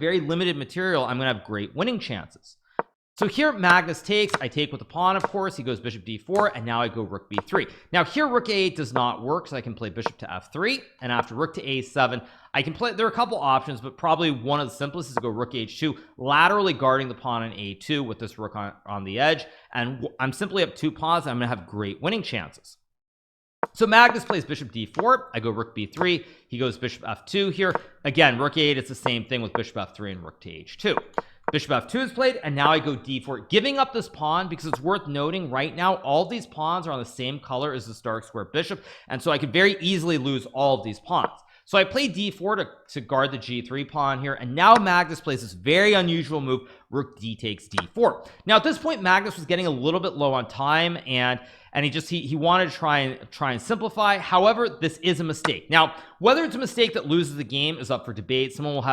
very limited material, I'm gonna have great winning chances. So here Magnus takes, I take with the pawn, of course. He goes bishop d4, and now I go rook b3. Now here rook a8 does not work, so I can play bishop to f3, and after rook to a7 I can play, there are a couple options, but probably one of the simplest is to go rook h2, laterally guarding the pawn on a2 with this rook on the edge, and I'm simply up 2 pawns, and I'm gonna have great winning chances. So Magnus plays bishop d4, I go rook b3, he goes bishop f2 here. Again, rook a8, it's the same thing with bishop f3 and rook to h2. Bishop f2 is played, and now I go d4, giving up this pawn because it's worth noting right now all these pawns are on the same color as the dark square bishop, and so I could very easily lose all of these pawns. So I play d4 to guard the g3 pawn here, and now Magnus plays this very unusual move, rook d takes d4. Now at this point Magnus was getting a little bit low on time, and he wanted to try and simplify. However, this is a mistake. Now whether it's a mistake that loses the game is up for debate. Someone will have